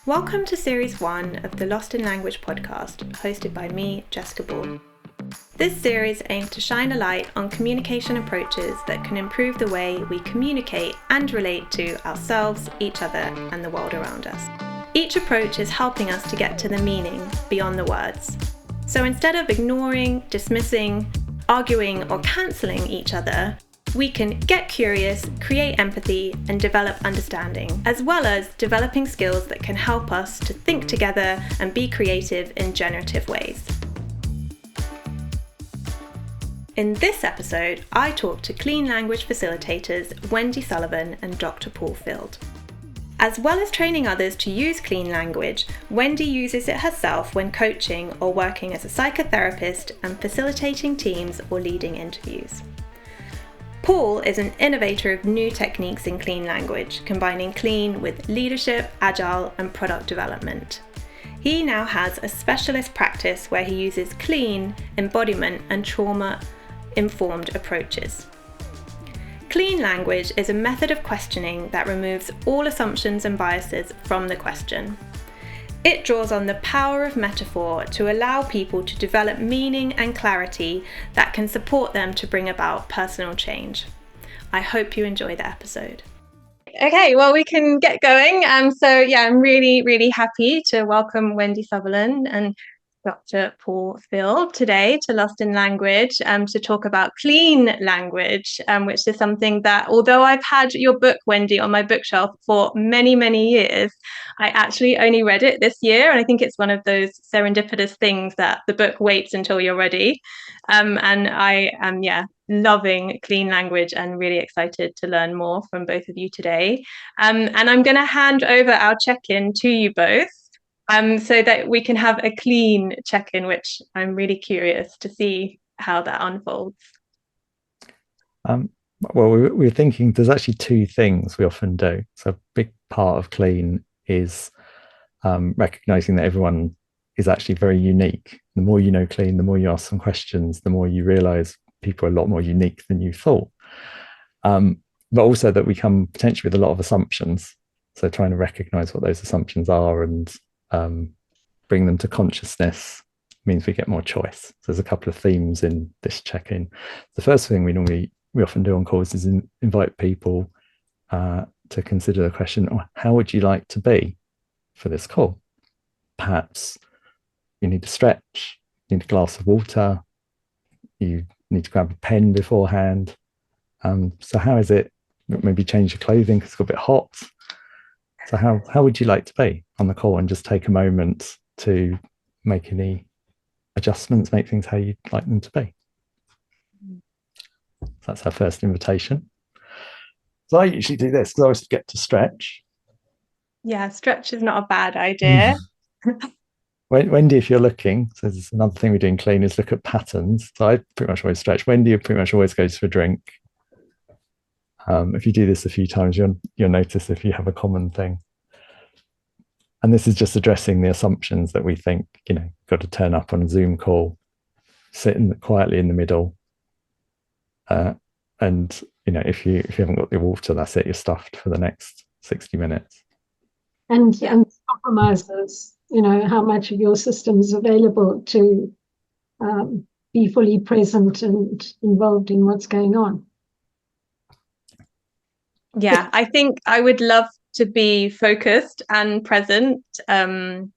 Welcome to Series 1 of the Lost in Language podcast, hosted by me, Jessica Ball. This series aims to shine a light on communication approaches that can improve the way we communicate and relate to ourselves, each other, and the world around us. Each approach is helping us to get to the meaning beyond the words. So instead of ignoring, dismissing, arguing, or cancelling each other, we can get curious, create empathy, and develop understanding, as well as developing skills that can help us to think together and be creative in generative ways. In this episode, I talk to clean language facilitators Wendy Sullivan and Dr. Paul Field. As well as training others to use clean language, Wendy uses it herself when coaching or working as a psychotherapist and facilitating teams or leading interviews. Paul is an innovator of new techniques in clean language, combining clean with leadership, agile, and product development. He now has a specialist practice where he uses clean, embodiment, and trauma-informed approaches. Clean language is a method of questioning that removes all assumptions and biases from the question. It draws on the power of metaphor to allow people to develop meaning and clarity that can support them to bring about personal change. I hope you enjoy the episode. Okay, well, we can get going. I'm really happy to welcome Wendy Sullivan and Dr. Paul Field today to Lost in Language to talk about clean language, which is something that, although I've had your book, Wendy, on my bookshelf for many, many years, I actually only read it this year. And I think it's one of those serendipitous things that the book waits until you're ready. And I am, loving clean language and really excited to learn more from both of you today. And I'm going to hand over our check-in to you both. So that we can have a clean check-in, which I'm really curious to see how that unfolds. Well, we're thinking there's actually two things we often do. So a big part of clean is recognizing that everyone is actually very unique. The more you know clean, the more you ask some questions, the more you realize people are a lot more unique than you thought. But also that we come potentially with a lot of assumptions. So trying to recognize what those assumptions are and bring them to consciousness means we get more choice. So there's a couple of themes in this check-in. The first thing we often do on calls is invite people to consider the question, how would you like to be for this call? Perhaps you need to stretch, you need a glass of water, you need to grab a pen beforehand. So how is it? Maybe change your clothing because it's got a bit hot. So how would you like to be on the call, and just take a moment to make any adjustments, make things how you'd like them to be. So that's our first invitation. So I usually do this because I always forget to stretch. Yeah, stretch is not a bad idea. Wendy, if you're looking, so there's another thing we do in clean is look at patterns. So I pretty much always stretch. Wendy pretty much always goes for a drink. If you do this a few times, you'll notice if you have a common thing. And this is just addressing the assumptions that we think, got to turn up on a Zoom call, sit quietly in the middle. And, if you haven't got the water, that's it, you're stuffed for the next 60 minutes. And compromises, how much of your system is available to be fully present and involved in what's going on. Yeah, I think I would love to be focused and present and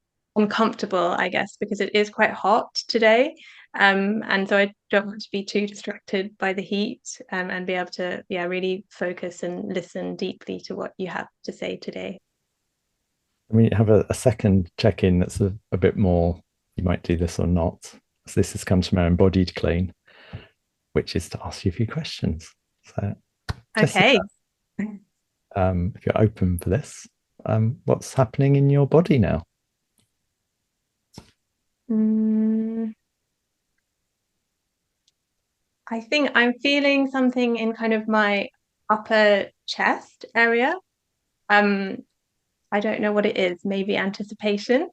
comfortable, I guess, because it is quite hot today. And so I don't want to be too distracted by the heat and be able to, really focus and listen deeply to what you have to say today. We have a second check-in that's a bit more, you might do this or not. So this comes from our embodied clean, which is to ask you a few questions. So okay. If you're open for this, what's happening in your body now? I think I'm feeling something in kind of my upper chest area. I don't know what it is, maybe anticipation.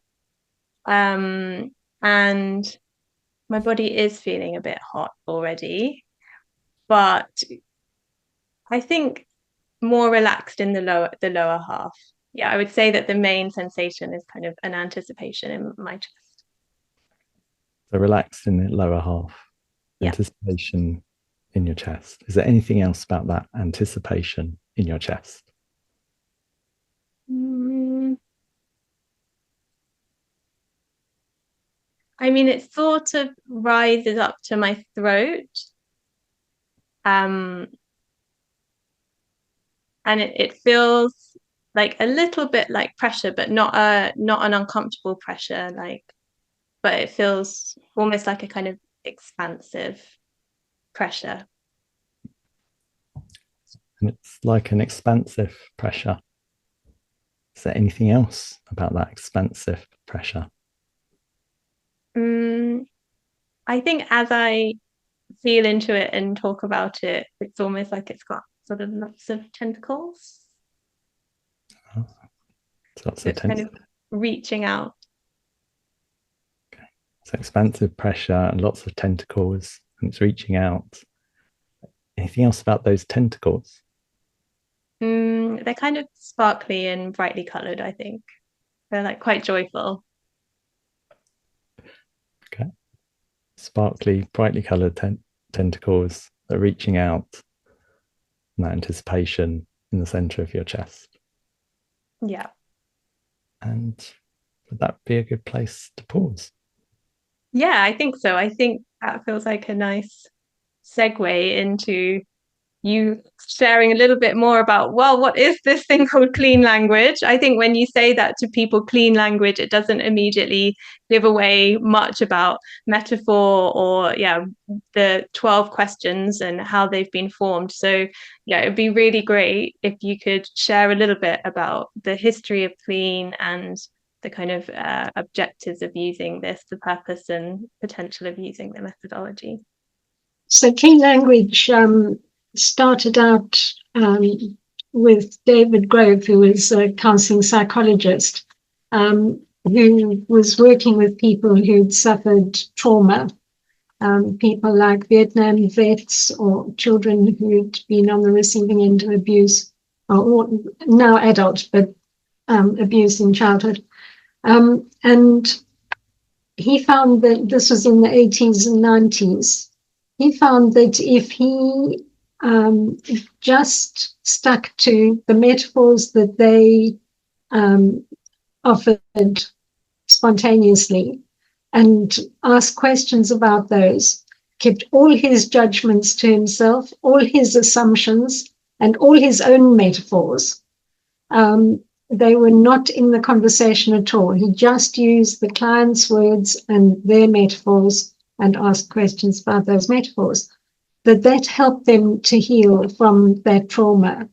And my body is feeling a bit hot already, but I think more relaxed in the lower half. I would say that the main sensation is kind of an anticipation in my chest. So relaxed in the lower half, Yeah. anticipation in your chest. Is there anything else about that anticipation in your chest? I mean, it sort of rises up to my throat. And it feels like a little bit like pressure, but not an uncomfortable pressure, but it feels almost like a kind of expansive pressure. And it's like an expansive pressure. Is there anything else about that expansive pressure? I think as I feel into it and talk about it, it's almost like it's got sort of lots of tentacles. Oh, lots So of it's kind of reaching out. Okay. So expansive pressure and lots of tentacles, and it's reaching out. Anything else about those tentacles? They're kind of sparkly and brightly coloured, I think. They're like quite joyful. Okay. Sparkly, brightly coloured tentacles that are reaching out, and that anticipation in the centre of your chest. Yeah. And would that be a good place to pause? Yeah, I think so. I think that feels like a nice segue into you sharing a little bit more about, well, what is this thing called clean language? I think when you say that to people, clean language, it doesn't immediately give away much about metaphor or the 12 questions and how they've been formed. So it'd be really great if you could share a little bit about the history of clean and the kind of objectives of using this, the purpose and potential of using the methodology. So clean language started out with David Grove, who was a counseling psychologist, who was working with people who'd suffered trauma, people like Vietnam vets or children who'd been on the receiving end of abuse, or now adults, but abuse in childhood. And he found that this was in the 80s and 90s. He found that if he just stuck to the metaphors that they offered spontaneously and asked questions about those, kept all his judgments to himself, all his assumptions, and all his own metaphors, they were not in the conversation at all. He just used the client's words and their metaphors and asked questions about those metaphors. That helped them to heal from that trauma.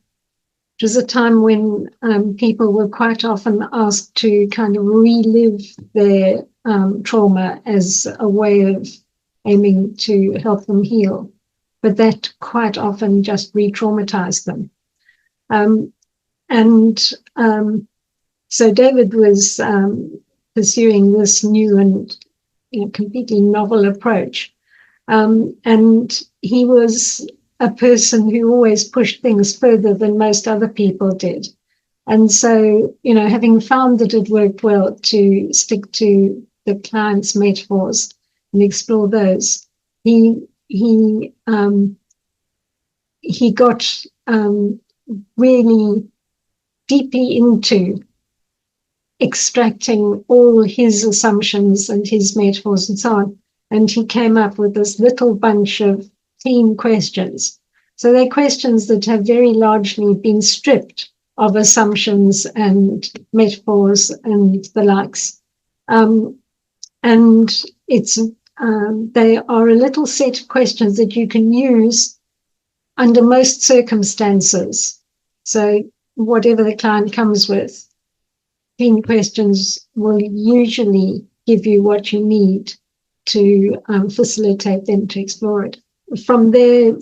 It was a time when people were quite often asked to kind of relive their trauma as a way of aiming to help them heal. But that quite often just re-traumatized them. So David was pursuing this new and completely novel approach. And he was a person who always pushed things further than most other people did. And so, having found that it worked well to stick to the client's metaphors and explore those, he got really deeply into extracting all his assumptions and his metaphors and so on. And he came up with this little bunch of clean questions. So they're questions that have very largely been stripped of assumptions and metaphors and the likes. And they are a little set of questions that you can use under most circumstances. So whatever the client comes with, clean questions will usually give you what you need to facilitate them to explore it. From there,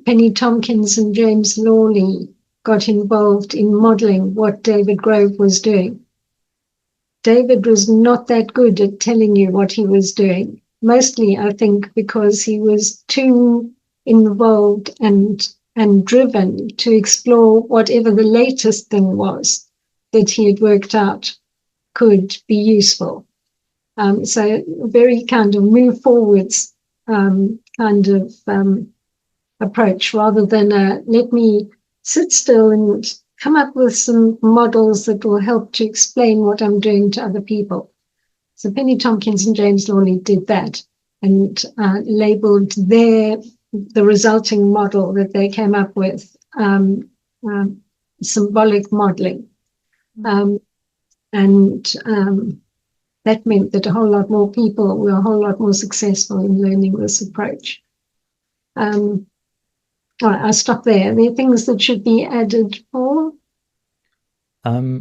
Penny Tompkins and James Lawley got involved in modeling what David Grove was doing. David was not that good at telling you what he was doing, mostly, I think, because he was too involved and driven to explore whatever the latest thing was. that he had worked out could be useful. So very kind of move forwards kind of approach, rather than let me sit still and come up with some models that will help to explain what I'm doing to other people. So Penny Tompkins and James Lawley did that and labeled the resulting model that they came up with symbolic modeling. That meant that a whole lot more people were a whole lot more successful in learning this approach. All right, I'll stop there. Are there things that should be added, Paul? Yeah,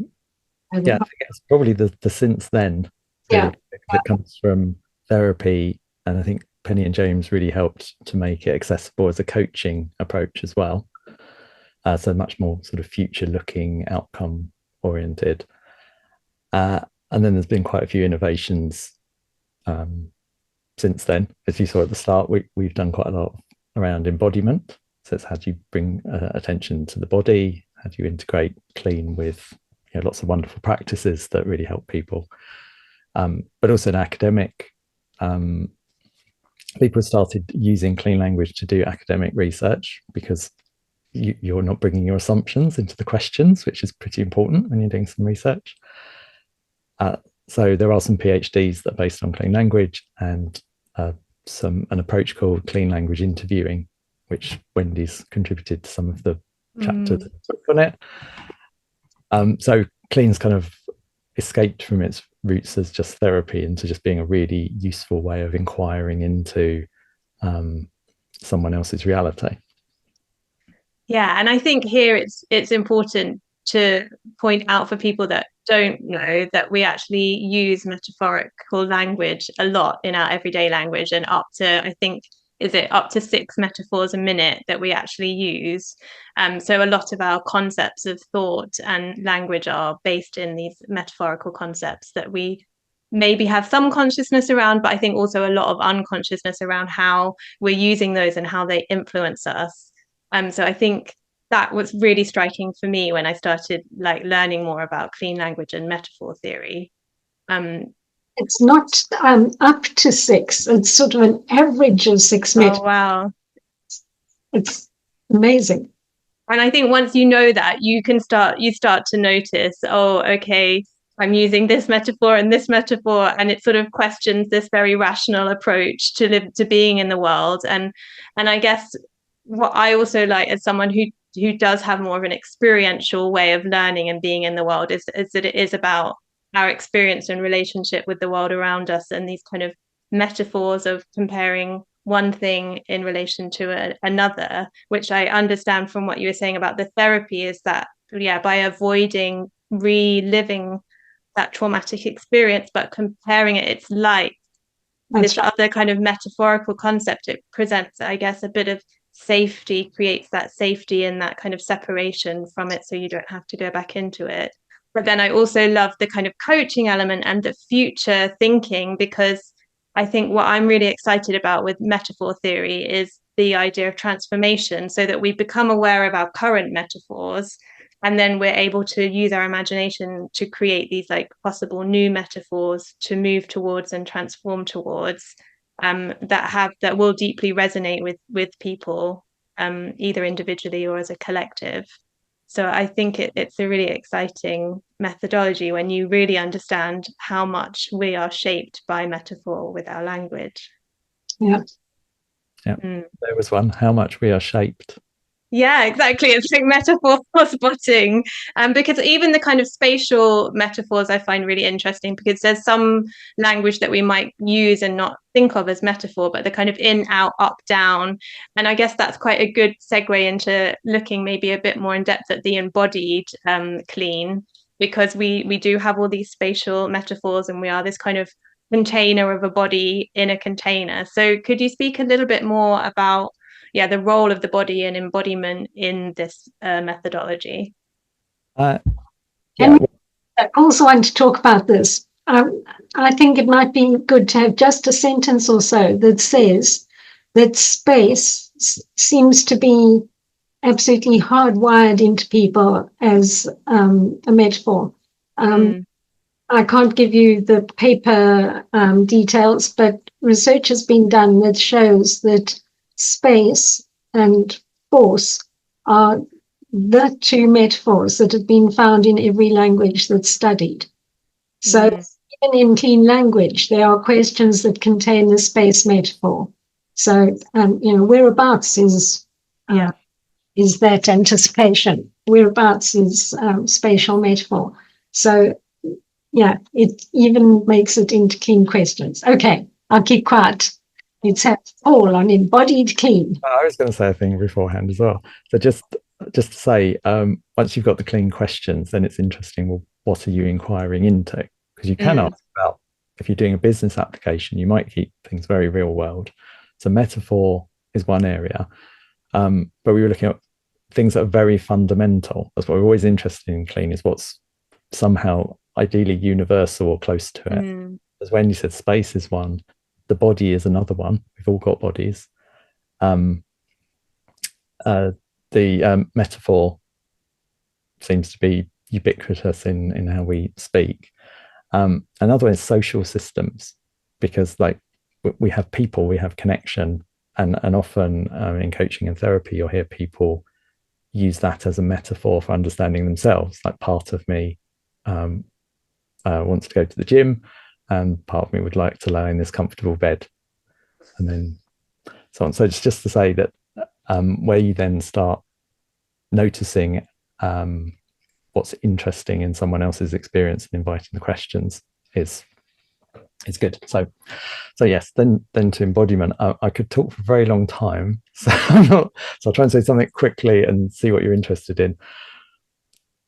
I think it's probably the since then. Really, because it comes from therapy, and I think Penny and James really helped to make it accessible as a coaching approach as well. So much more sort of future-looking, outcome-oriented. And then there's been quite a few innovations since then. As you saw at the start, we've done quite a lot around embodiment. So it's how do you bring attention to the body? How do you integrate clean with lots of wonderful practices that really help people? But also in academic, people started using clean language to do academic research, because you're not bringing your assumptions into the questions, which is pretty important when you're doing some research. So there are some PhDs that are based on clean language, and an approach called clean language interviewing, which Wendy's contributed to some of the chapters on it. So clean's kind of escaped from its roots as just therapy into just being a really useful way of inquiring into someone else's reality. Yeah, and I think here it's important to point out for people that don't know that we actually use metaphorical language a lot in our everyday language, and up to, I think, up to 6 metaphors a minute that we actually use. So a lot of our concepts of thought and language are based in these metaphorical concepts that we maybe have some consciousness around, but I think also a lot of unconsciousness around how we're using those and how they influence us. So I think that was really striking for me when I started learning more about clean language and metaphor theory. It's not up to 6. It's sort of an average of 6 metaphors. Oh, wow. It's amazing. And I think once you know that, you start to notice, oh, okay, I'm using this metaphor, and it sort of questions this very rational approach to being in the world. And I guess what I also like, as someone who does have more of an experiential way of learning and being in the world, is that it is about our experience and relationship with the world around us, and these kind of metaphors of comparing one thing in relation to another, which I understand from what you were saying about the therapy, is that, by avoiding reliving that traumatic experience, but comparing it's like this other kind of metaphorical concept. It presents, I guess, a bit of safety, creates that safety and that kind of separation from it, so you don't have to go back into it. But then I also love the kind of coaching element and the future thinking, because I think what I'm really excited about with metaphor theory is the idea of transformation, so that we become aware of our current metaphors, and then we're able to use our imagination to create these possible new metaphors to move towards and transform towards, that will deeply resonate with people, either individually or as a collective. So I think it's a really exciting methodology when you really understand how much we are shaped by metaphor with our language. Yeah. There was one, how much we are shaped. Yeah, exactly. It's like metaphor spotting. Because even the kind of spatial metaphors I find really interesting, because there's some language that we might use and not think of as metaphor, but the kind of in, out, up, down. And I guess that's quite a good segue into looking maybe a bit more in depth at the embodied clean, because we do have all these spatial metaphors, and we are this kind of container of a body in a container. So could you speak a little bit more about the role of the body and embodiment in this methodology? I also want to talk about this. I think it might be good to have just a sentence or so that says that space seems to be absolutely hardwired into people as a metaphor. I can't give you the paper details, but research has been done that shows that space and force are the two metaphors that have been found in every language that's studied. So even in clean language, there are questions that contain the space metaphor. So, whereabouts is that anticipation? Whereabouts is spatial metaphor? So, yeah, it even makes it into clean questions. Okay, I'll keep quiet. It's all on embodied clean. I was going to say a thing beforehand as well. So just to say, once you've got the clean questions, then it's interesting. Well, what are you inquiring into? Because you can ask about, if you're doing a business application, you might keep things very real world. So metaphor is one area, but we were looking at things that are very fundamental. That's what we're always interested in clean, is what's somehow ideally universal or close to it. As Wendy said, space is one. The body is another one. We've all got bodies. The metaphor seems to be ubiquitous in how we speak. Another one is social systems, because like we have people, we have connection, and often in coaching and therapy, you'll hear people use that as a metaphor for understanding themselves. Like, part of me wants to go to the gym, and part of me would like to lie in this comfortable bed, and then so on. So it's just to say that where you then start noticing what's interesting in someone else's experience and inviting the questions is good. So yes, then to embodiment. I could talk for a very long time, so I'll try and say something quickly and see what you're interested in.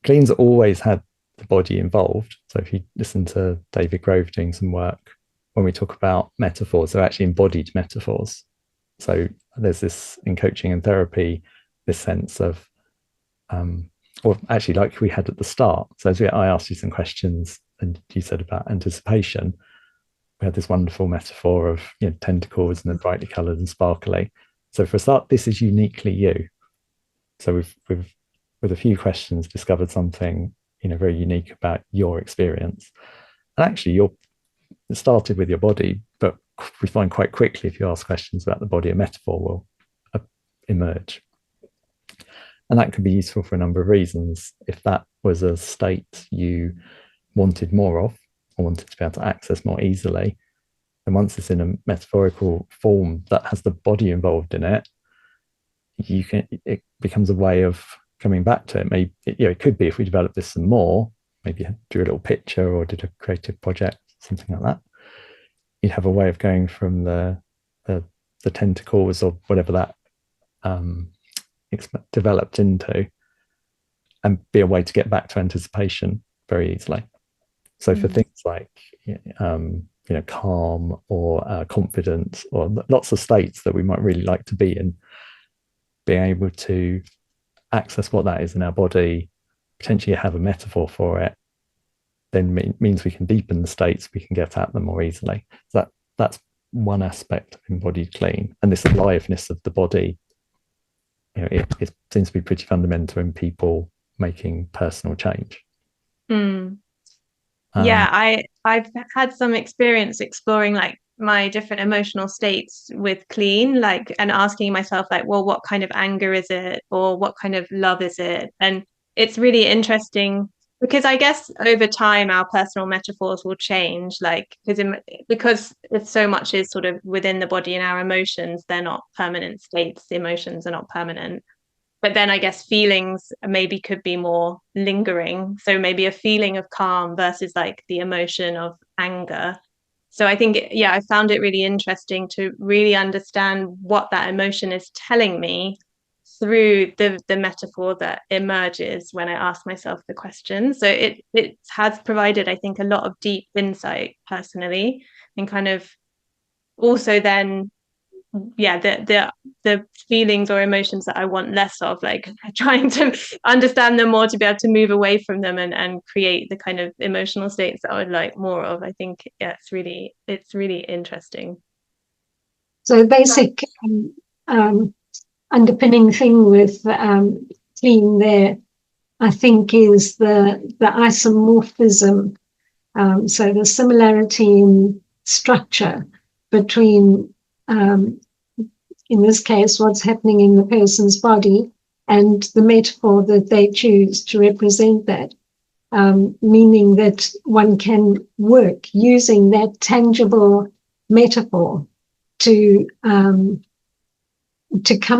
Clean's always had the body involved. So if you listen to David Grove doing some work, when we talk about metaphors, they're actually embodied metaphors. So there's this in coaching and therapy, this sense of, or actually like we had at the start. So I asked you some questions and you said about anticipation. We had this wonderful metaphor of tentacles and they're brightly coloured and sparkly. So for a start, this is uniquely you. So we've with a few questions discovered something very unique about your experience. And actually it started with your body, but we find quite quickly if you ask questions about the body, a metaphor will emerge. And that can be useful for a number of reasons. If that was a state you wanted more of, or wanted to be able to access more easily, and once it's in a metaphorical form that has the body involved in it, it becomes a way of coming back to it. Maybe it could be, if we develop this some more, maybe drew a little picture or did a creative project, something like that, you'd have a way of going from the tentacles or whatever that it's developed into, and be a way to get back to anticipation very easily. So for things like calm or confidence, or lots of states that we might really like to be in, being able to access what that is in our body, potentially have a metaphor for it, then means we can deepen the states, we can get at them more easily. So that's one aspect of embodied clean. And this aliveness of the body, it seems to be pretty fundamental in people making personal change. I've had some experience exploring like my different emotional states with clean, and asking myself well, what kind of anger is it, or what kind of love is it? And it's really interesting because I guess over time our personal metaphors will change, because it's so much is sort of within the body, and our emotions, they're not permanent states. The emotions are not permanent. But then I guess feelings maybe could be more lingering. So maybe a feeling of calm versus the emotion of anger. So I think, I found it really interesting to really understand what that emotion is telling me through the metaphor that emerges when I ask myself the question. So it has provided, I think, a lot of deep insight personally, and kind of also then the feelings or emotions that I want less of, trying to understand them more to be able to move away from them and create the kind of emotional states that I would like more of. I think it's really interesting. So basic underpinning thing with clean there I think, is the isomorphism. So the similarity in structure between, in this case, what's happening in the person's body and the metaphor that they choose to represent that. Meaning that one can work using that tangible metaphor to come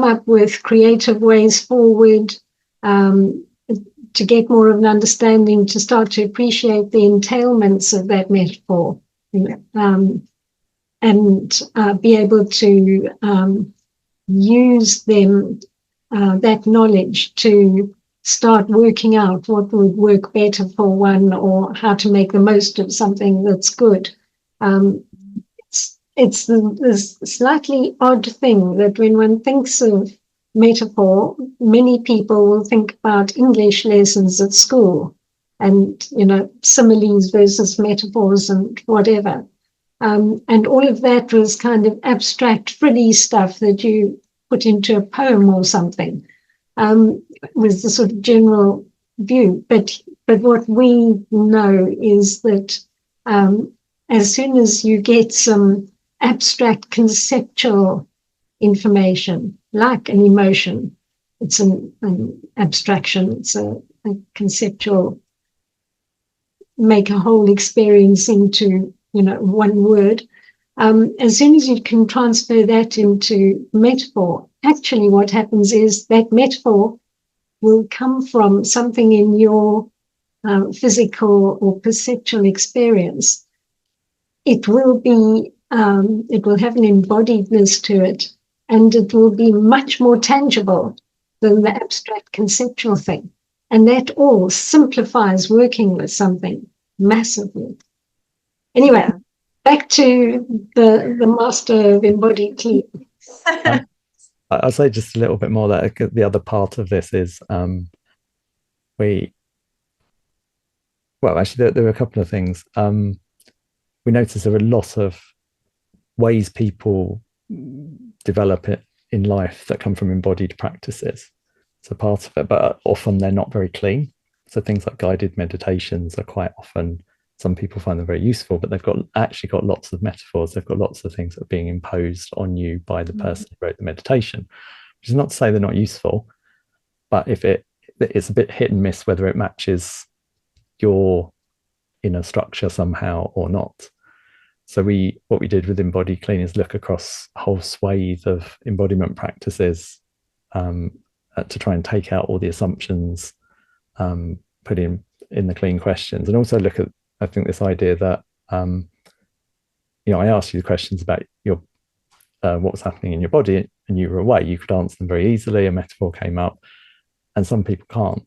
up with creative ways forward, to get more of an understanding, to start to appreciate the entailments of that metaphor, and be able to use them, that knowledge, to start working out what would work better for one, or how to make the most of something that's good. It's this slightly odd thing that when one thinks of metaphor, many people will think about English lessons at school and, similes versus metaphors and whatever. And all of that was kind of abstract, frilly stuff that you put into a poem or something, was the sort of general view. But what we know is that as soon as you get some abstract conceptual information, like an emotion, it's an abstraction, it's a conceptual, make a whole experience into one word. As soon as you can transfer that into metaphor, actually what happens is that metaphor will come from something in your physical or perceptual experience. It will be, it will have an embodiedness to it, and it will be much more tangible than the abstract conceptual thing. And that all simplifies working with something massively. Anyway, back to the master of embodied clean. I'll say just a little bit more that the other part of this is there are a couple of things. We notice there are a lot of ways people develop it in life that come from embodied practices. So part of it, but often they're not very clean. So things like guided meditations are quite often, some people find them very useful, but they've actually got lots of metaphors. They've got lots of things that are being imposed on you by the person who wrote the meditation, which is not to say they're not useful, but if it's a bit hit and miss whether it matches your inner structure somehow or not. So what we did with Embodied Clean is look across a whole swathe of embodiment practices to try and take out all the assumptions put in the clean questions, and also look at, I think, this idea that I asked you the questions about your what was happening in your body, and you were away. You could answer them very easily. A metaphor came up, and some people can't.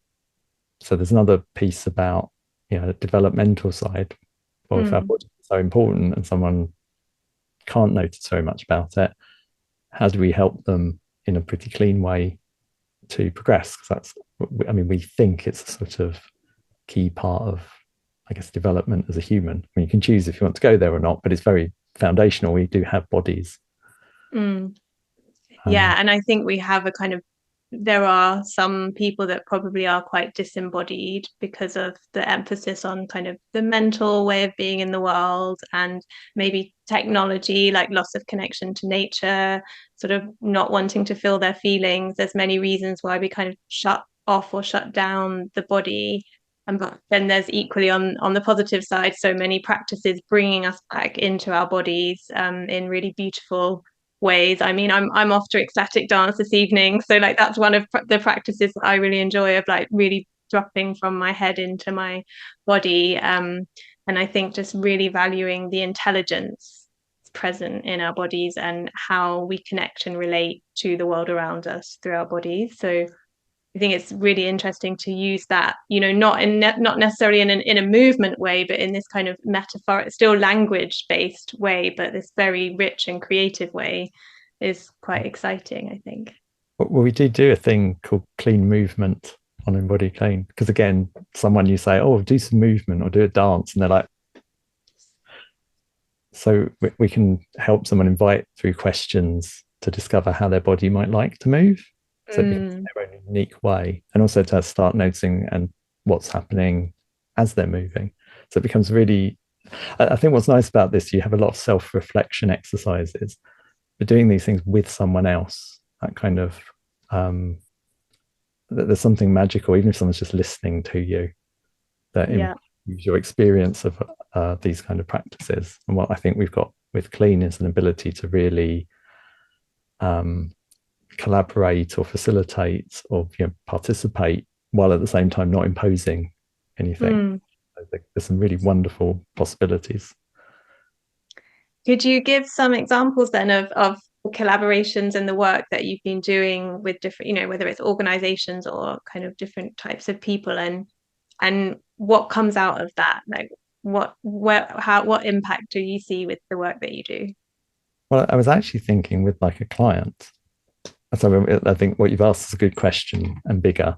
So there's another piece about the developmental side. Well, if our body is so important and someone can't notice very much about it, how do we help them in a pretty clean way to progress? Because we think it's a sort of key part of, I guess, development as a human. You can choose if you want to go there or not, but it's very foundational. We do have bodies. Yeah, and I think we have there are some people that probably are quite disembodied because of the emphasis on kind of the mental way of being in the world, and maybe technology, like loss of connection to nature, sort of not wanting to feel their feelings. There's many reasons why we kind of shut off or shut down the body. But then there's equally on the positive side, so many practices bringing us back into our bodies in really beautiful ways. I'm off to ecstatic dance this evening, so that's one of the practices that I really enjoy, of really dropping from my head into my body, and I think just really valuing the intelligence present in our bodies and how we connect and relate to the world around us through our bodies. So I think it's really interesting to use that, not necessarily in a movement way, but in this kind of metaphor, still language based way, but this very rich and creative way is quite exciting, I think. Well, we do a thing called clean movement on Embodied Clean, because again, someone you say, oh, do some movement or do a dance, and they're like, so we can help someone invite through questions to discover how their body might like to move. So it becomes their own unique way, and also to start noticing and what's happening as they're moving. So it becomes really, I think what's nice about this, you have a lot of self-reflection exercises, but doing these things with someone else, that kind of, there's something magical, even if someone's just listening to you, that improves your experience of these kind of practices. And what I think we've got with Clean is an ability to really collaborate or facilitate or participate while at the same time not imposing anything. There's some really wonderful possibilities. Could you give some examples then of collaborations and the work that you've been doing with different, whether it's organizations or kind of different types of people, and what comes out of that? Like what impact do you see with the work that you do? Well, I was actually thinking with like a client. So I think what you've asked is a good question and bigger.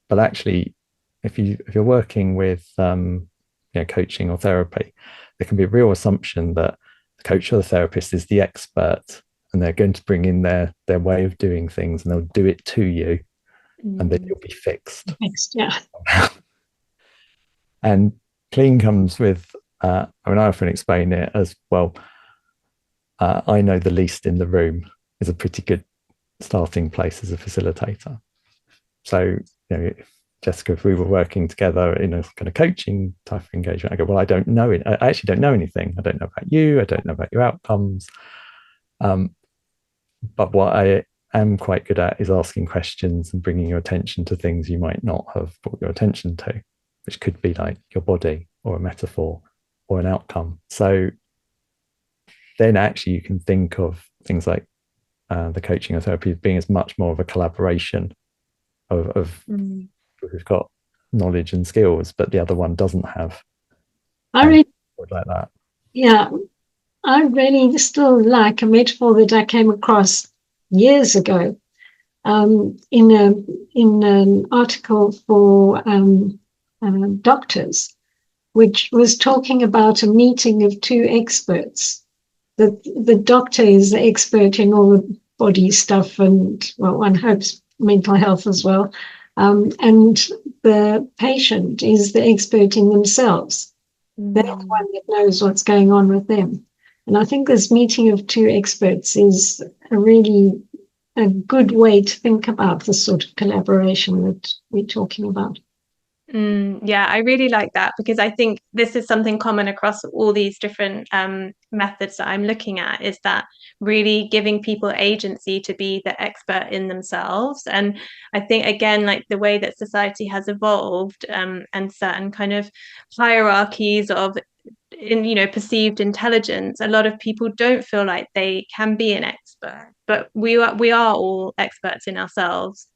But actually, if you're working with coaching or therapy, there can be a real assumption that the coach or the therapist is the expert, and they're going to bring in their way of doing things, and they'll do it to you, and then you'll be fixed. Yeah. And Clean comes with, I often explain it as, well, I know the least in the room is a pretty good starting place as a facilitator. So, Jessica, if we were working together in a kind of coaching type of engagement, I go, well, I don't know it. I actually don't know anything. I don't know about you. I don't know about your outcomes. But what I am quite good at is asking questions and bringing your attention to things you might not have brought your attention to, which could be like your body or a metaphor or an outcome. So then actually you can think of things like the coaching or therapy being as much more of a collaboration of who've got knowledge and skills, but the other one doesn't have. I really like that. Yeah, I really still like a metaphor that I came across years ago in an article for doctors, which was talking about a meeting of two experts. The doctor is the expert in all the body stuff and, well, one hopes mental health as well. And the patient is the expert in themselves. They're the one that knows what's going on with them. And I think this meeting of two experts is a good way to think about the sort of collaboration that we're talking about. Yeah, I really like that, because I think this is something common across all these different methods that I'm looking at, is that really giving people agency to be the expert in themselves. And I think, again, like the way that society has evolved and certain kind of hierarchies of perceived intelligence, a lot of people don't feel like they can be an expert, but we are all experts in ourselves,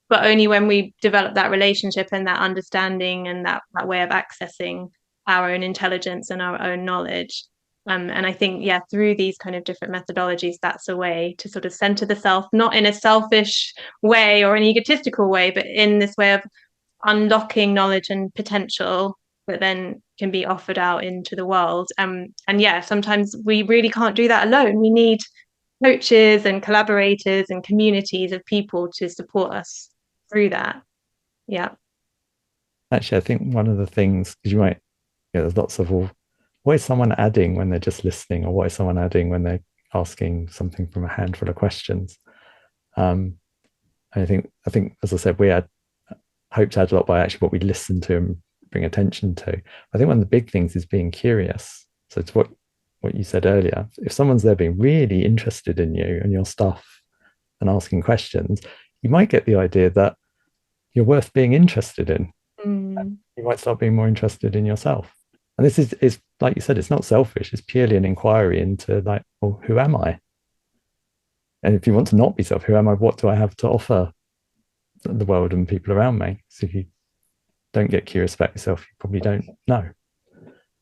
but only when we develop that relationship and that understanding and that way of accessing our own intelligence and our own knowledge. And I think, through these kind of different methodologies, that's a way to sort of center the self, not in a selfish way or an egotistical way, but in this way of unlocking knowledge and potential that then can be offered out into the world. And sometimes we really can't do that alone. We need coaches and collaborators and communities of people to support us through that. Yeah. Actually, I think one of the things, because you might, there's lots of, well, what is someone adding when they're just listening, or what is someone adding when they're asking something from a handful of questions? And I think, as I said, we had hope to add a lot by actually what we listen to and bring attention to. I think one of the big things is being curious. So it's what you said earlier. If someone's there being really interested in you and your stuff and asking questions, you might get the idea that you're worth being interested in. You might start being more interested in yourself. And this is like you said, it's not selfish. It's purely an inquiry into like, well, who am I? And if you want to not be self, who am I? What do I have to offer the world and people around me? So if you don't get curious about yourself, you probably don't know.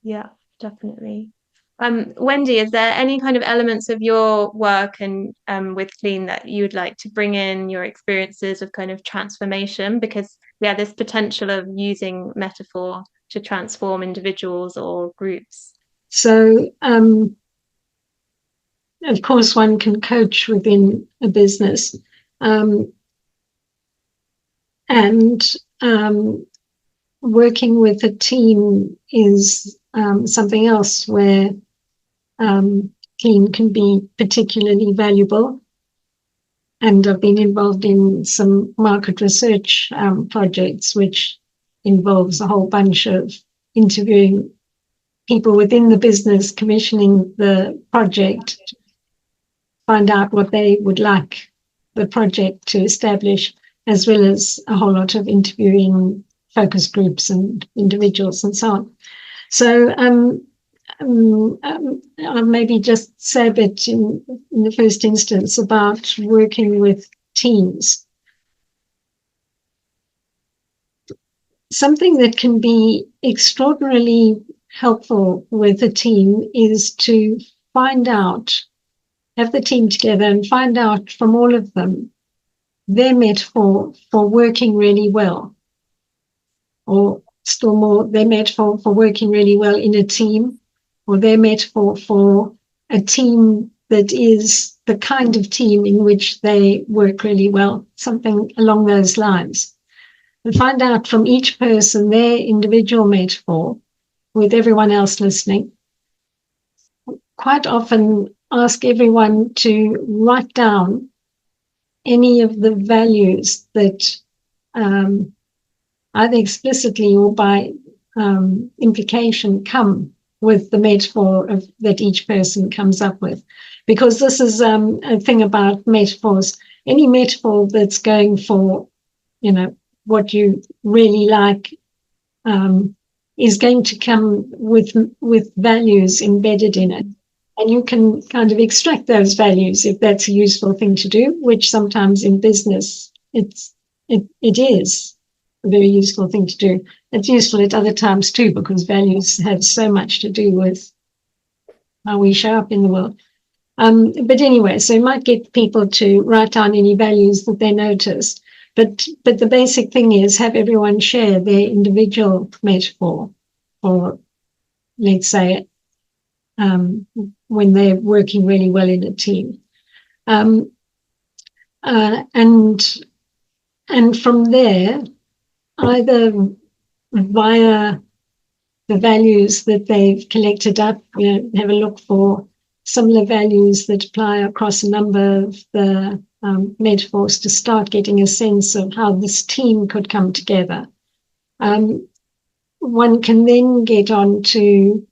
Yeah, definitely. Wendy, is there any kind of elements of your work and with Clean that you would like to bring in, your experiences of kind of transformation? Because this potential of using metaphor to transform individuals or groups. So, of course, one can coach within a business. And working with a team is something else where clean can be particularly valuable. And I've been involved in some market research projects, which involves a whole bunch of interviewing people within the business, commissioning the project, find out what they would like the project to establish, as well as a whole lot of interviewing focus groups and individuals and so on. So I'll maybe just say a bit in the first instance about working with teams. Something that can be extraordinarily helpful with a team is to find out, have the team together and find out from all of them their metaphor for working really well, or still more, their metaphor for working really well in a team, or their metaphor for a team that is the kind of team in which they work really well, something along those lines. And find out from each person their individual metaphor with everyone else listening. Quite often ask everyone to write down any of the values that either explicitly or by implication come with the metaphor that each person comes up with. Because this is a thing about metaphors. Any metaphor that's going for, what you really like is going to come with values embedded in it. And you can kind of extract those values if that's a useful thing to do, which sometimes in business it is a very useful thing to do. It's useful at other times too, because values have so much to do with how we show up in the world. But anyway, so you might get people to write down any values that they noticed. But the basic thing is have everyone share their individual metaphor for, let's say, when they're working really well in a team. And from there, either via the values that they've collected up, have a look for similar values that apply across a number of the metaphors to start getting a sense of how this team could come together. One can then get on to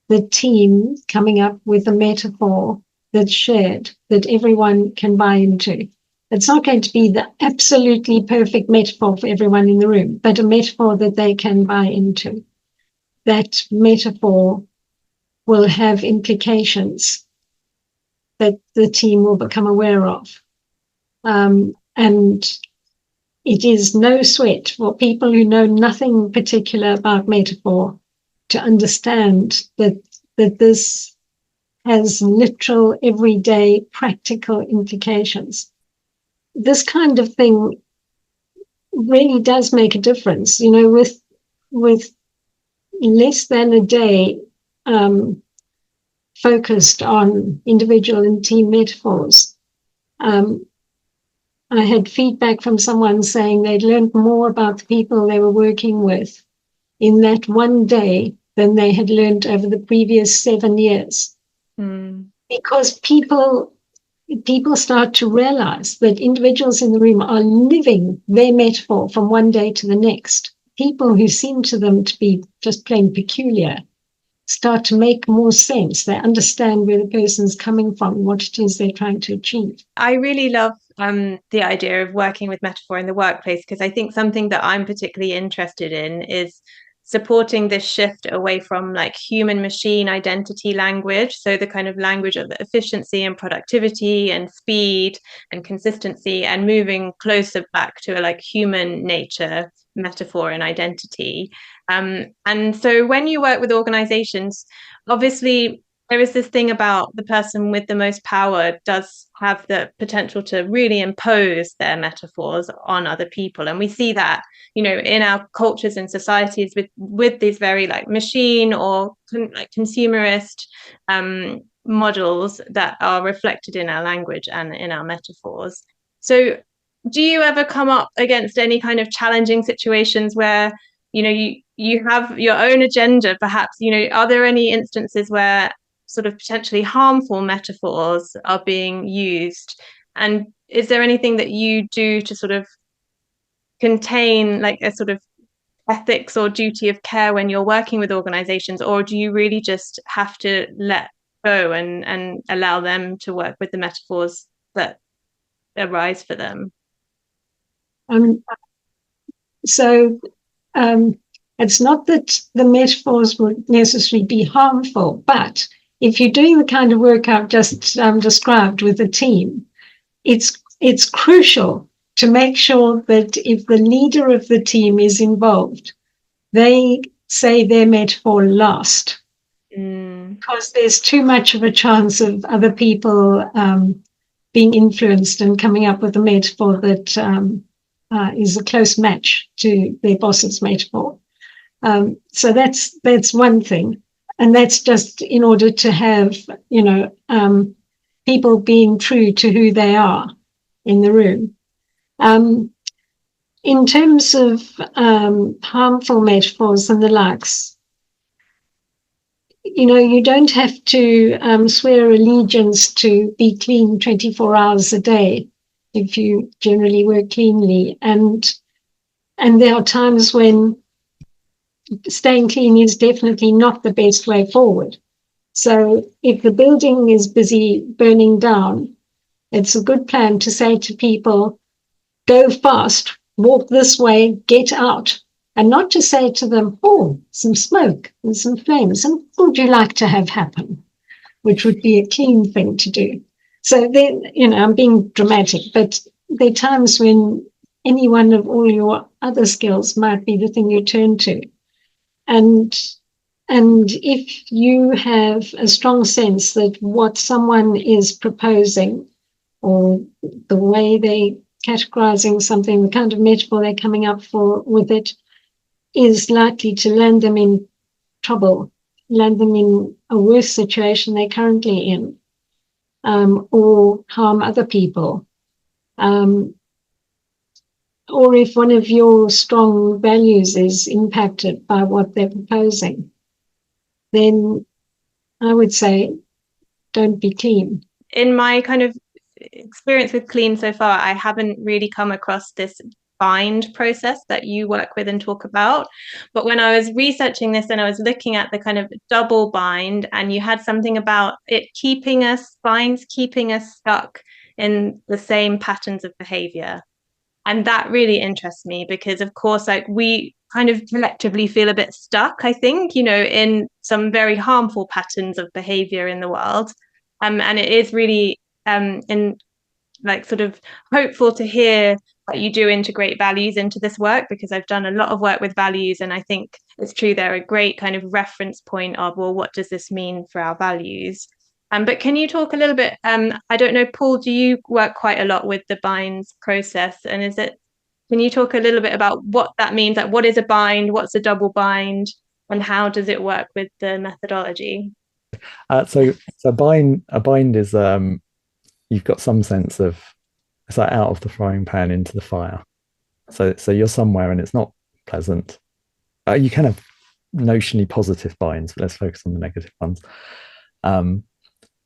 the team coming up with a metaphor that's shared, that everyone can buy into. It's not going to be the absolutely perfect metaphor for everyone in the room, but a metaphor that they can buy into. That metaphor will have implications that the team will become aware of. And it is no sweat for people who know nothing particular about metaphor to understand that this has literal, everyday, practical implications. This kind of thing really does make a difference. With less than a day focused on individual and team metaphors, I had feedback from someone saying they'd learned more about the people they were working with in that one day than they had learned over the previous 7 years. Because people start to realize that individuals in the room are living their metaphor from one day to the next. People who seem to them to be just plain peculiar start to make more sense. They understand where the person's coming from, what it is they're trying to achieve. I really love the idea of working with metaphor in the workplace, because I think something that I'm particularly interested in is supporting this shift away from like human machine identity language, so the kind of language of efficiency and productivity and speed and consistency, and moving closer back to a like human nature metaphor and identity. And so when you work with organizations, obviously there is this thing about the person with the most power does have the potential to really impose their metaphors on other people. And we see that, in our cultures and societies with these very like machine or like consumerist models that are reflected in our language and in our metaphors. So do you ever come up against any kind of challenging situations where, you have your own agenda, perhaps, are there any instances where sort of potentially harmful metaphors are being used? And is there anything that you do to sort of contain like a sort of ethics or duty of care when you're working with organizations, or do you really just have to let go and allow them to work with the metaphors that arise for them? So it's not that the metaphors would necessarily be harmful, but if you're doing the kind of work I've just described with the team, it's crucial to make sure that if the leader of the team is involved, they say their metaphor last, because there's too much of a chance of other people being influenced and coming up with a metaphor that is a close match to their boss's metaphor. So that's one thing, and that's just in order to have people being true to who they are in the room. In terms of harmful metaphors and the likes, you don't have to swear allegiance to be clean 24 hours a day if you generally work cleanly. And there are times when staying clean is definitely not the best way forward. So if the building is busy burning down, it's a good plan to say to people, go fast, walk this way, get out. And not to say to them, oh, some smoke and some flames, and what would you like to have happen? Which would be a clean thing to do. So then, I'm being dramatic, but there are times when any one of all your other skills might be the thing you turn to. And if you have a strong sense that what someone is proposing or the way they categorizing something, the kind of metaphor they're coming up with it is likely to land them in trouble, land them in a worse situation they're currently in, or harm other people. Or if one of your strong values is impacted by what they're proposing, then I would say don't be clean. In my kind of experience with clean so far, I haven't really come across this bind process that you work with and talk about. But when I was researching this and I was looking at the kind of double bind, and you had something about it binds keeping us stuck in the same patterns of behavior. And that really interests me because, of course, like we kind of collectively feel a bit stuck, I think, in some very harmful patterns of behavior in the world. And it is really sort of hopeful to hear that you do integrate values into this work, because I've done a lot of work with values, and I think it's true they're a great kind of reference point of, well, what does this mean for our values? But can you talk a little bit, I don't know, Paul, do you work quite a lot with the binds process, and can you talk a little bit about what that means? Like, what is a bind, what's a double bind, and how does it work with the methodology? So a bind is you've got some sense of it's like out of the frying pan into the fire. So you're somewhere and it's not pleasant. You can have notionally positive binds, but let's focus on the negative ones. So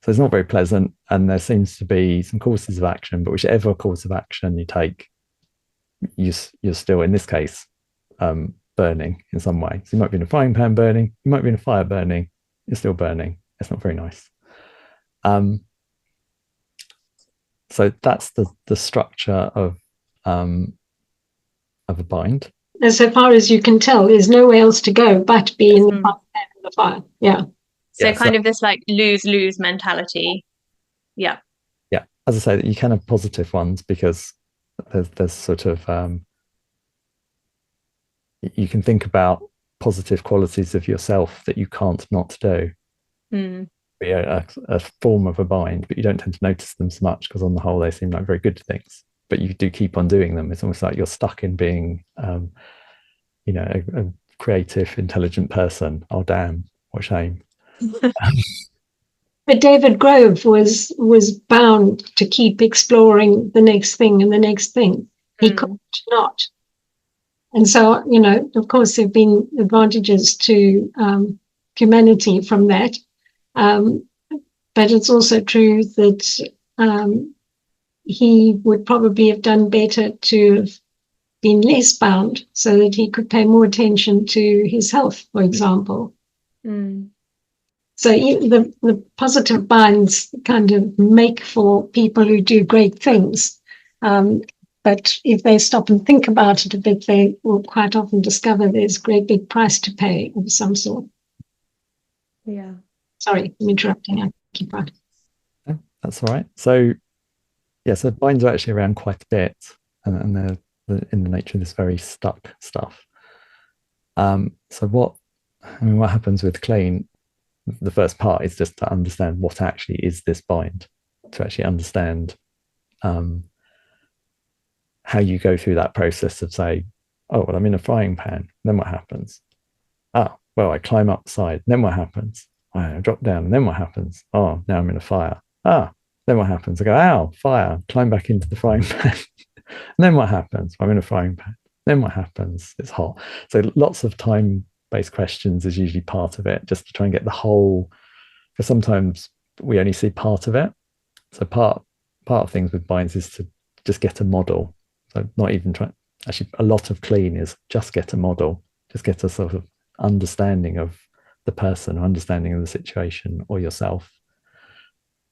it's not very pleasant, and there seems to be some courses of action, but whichever course of action you take, you're still, in this case, burning in some way. So you might be in a frying pan burning, you might be in a fire burning, you're still burning. It's not very nice. So that's the structure of a bind. As far as you can tell, there's nowhere else to go but be in the fire. Yeah. So kind of this like lose-lose mentality. Yeah. Yeah. As I say, you can have positive ones because there's sort of you can think about positive qualities of yourself that you can't not do. Be a form of a bind, but you don't tend to notice them so much because on the whole they seem like very good things. But you do keep on doing them. It's almost like you're stuck in being, a creative, intelligent person. Oh damn, what shame! But David Grove was bound to keep exploring the next thing and the next thing. He could not. And so, of course, there have been advantages to humanity from that. But it's also true that he would probably have done better to have been less bound so that he could pay more attention to his health, for example. So the positive binds kind of make for people who do great things. But if they stop and think about it a bit, they will quite often discover there's a great big price to pay of some sort. Yeah. Sorry, I'm interrupting. I keep on. No, that's all right. So, so binds are actually around quite a bit, and they're in the nature of this very stuck stuff. So what happens with clean? The first part is just to understand what actually is this bind, to actually understand how you go through that process of say, oh, well, I'm in a frying pan. Then what happens? Oh, well, I climb up the side. Then what happens? I drop down. And then what happens? Oh, now I'm in a fire. Then what happens? I go, ow, fire. Climb back into the frying pan. And then what happens? I'm in a frying pan. Then what happens? It's hot. So lots of time-based questions is usually part of it, just to try and get the whole, because sometimes we only see part of it. So part of things with binds is to just get a model. So not even try. Actually, a lot of clean is just get a model, just get a sort of understanding of the person, understanding of the situation or yourself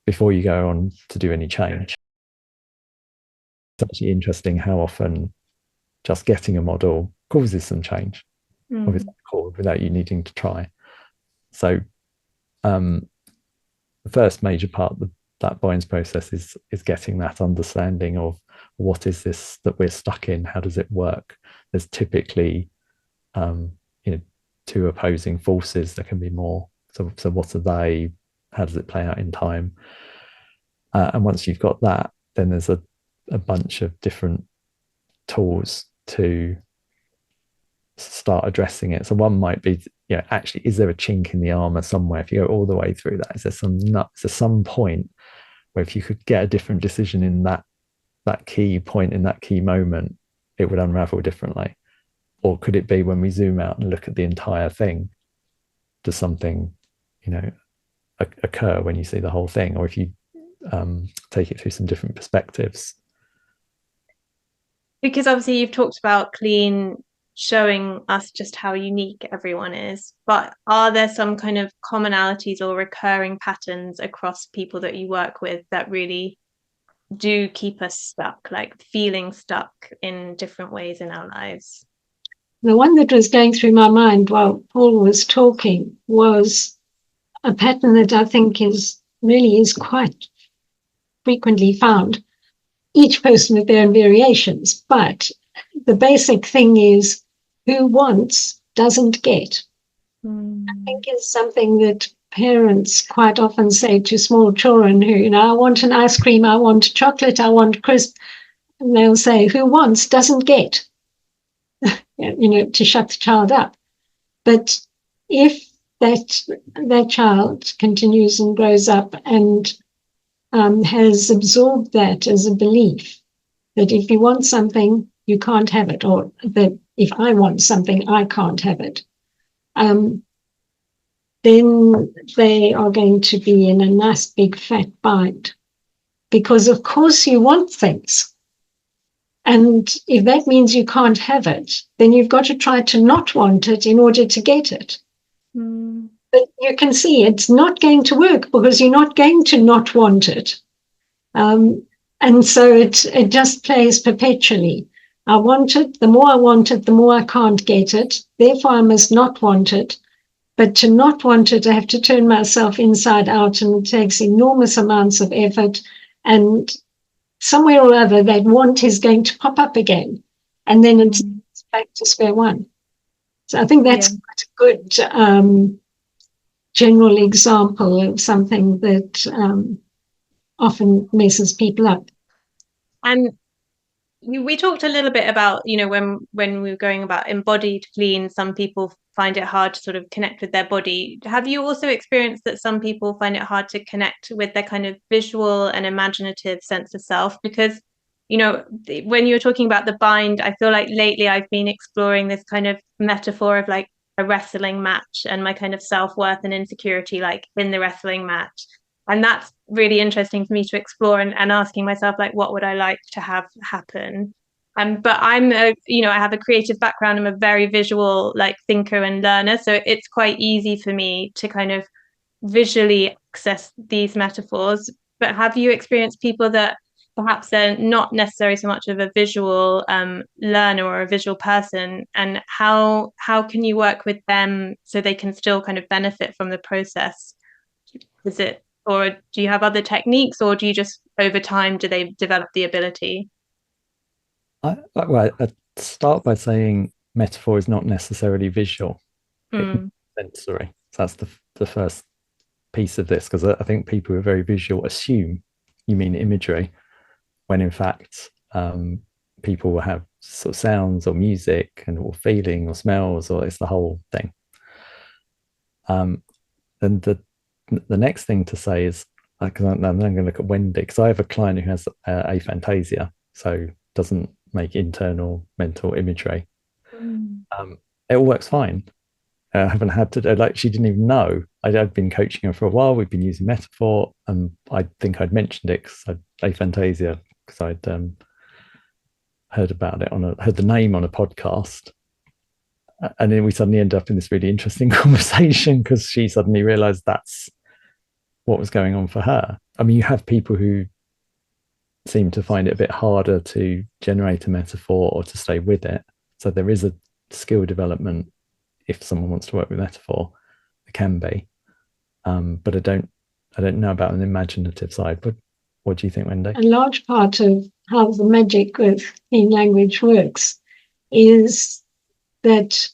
before you go on to do any change. It's actually interesting how often just getting a model causes some change of its accord without you needing to try. So the first major part of that binds process is getting that understanding of what is this that we're stuck in, how does it work. There's typically two opposing forces. There can be more. So what are they? How does it play out in time? And once you've got that, then there's a bunch of different tools to start addressing it. So one might be, actually, is there a chink in the armor somewhere? If you go all the way through that, is there some point where if you could get a different decision in that key point, in that key moment, it would unravel differently? Or could it be when we zoom out and look at the entire thing, does something, occur when you see the whole thing? Or if you take it through some different perspectives? Because obviously you've talked about clean showing us just how unique everyone is, but are there some kind of commonalities or recurring patterns across people that you work with that really do keep us stuck, like feeling stuck in different ways in our lives? The one that was going through my mind while Paul was talking was a pattern that I think is quite frequently found. Each person with their own variations, but the basic thing is who wants doesn't get. I think it's something that parents quite often say to small children who, I want an ice cream, I want chocolate, I want crisp. And they'll say, who wants doesn't get, to shut the child up. But if that child continues and grows up and has absorbed that as a belief that if you want something, you can't have it, or that if I want something, I can't have it, then they are going to be in a nice big fat bind. Because of course you want things. And if that means you can't have it, then you've got to try to not want it in order to get it. But you can see it's not going to work because you're not going to not want it. And so it just plays perpetually. I want it. The more I want it, the more I can't get it. Therefore, I must not want it. But to not want it, I have to turn myself inside out, and it takes enormous amounts of effort. And somewhere or other, that want is going to pop up again. And then it's back to square one. So I think that's quite a good general example of something that often messes people up. And we talked a little bit about, when we were going about embodied clean, some people find it hard to sort of connect with their body. Have you also experienced that some people find it hard to connect with their kind of visual and imaginative sense of self? Because, you know, when you were talking about the bind, I feel like lately I've been exploring this kind of metaphor of like a wrestling match and my kind of self-worth and insecurity like in the wrestling match. And that's really interesting for me to explore, and asking myself, like, what would I like to have happen? But I have a creative background. I'm a very visual like thinker and learner. So it's quite easy for me to kind of visually access these metaphors. But have you experienced people that perhaps they're not necessarily so much of a visual learner or a visual person, and how can you work with them so they can still kind of benefit from the process? Is it, or do you have other techniques, or do you just over time do they develop the ability? I'd start by saying metaphor is not necessarily visual, it's sensory. So that's the first piece of this, because I think people who are very visual assume you mean imagery, when in fact people will have sort of sounds or music or feeling or smells, or it's the whole thing. Then the next thing to say is, because I'm going to look at Wendy, because I have a client who has aphantasia, so doesn't make internal mental imagery. It all works fine. I haven't had to, like, she didn't even know. I'd been coaching her for a while. We've been using metaphor, and I think I'd mentioned it because aphantasia, because I'd heard about it heard the name on a podcast, and then we suddenly ended up in this really interesting conversation because she suddenly realized that's what was going on for her. I mean, you have people who seem to find it a bit harder to generate a metaphor or to stay with it. So there is a skill development if someone wants to work with metaphor. It can be, but I don't know about an imaginative side. But what do you think, Wendy? A large part of how the magic with clean language works is that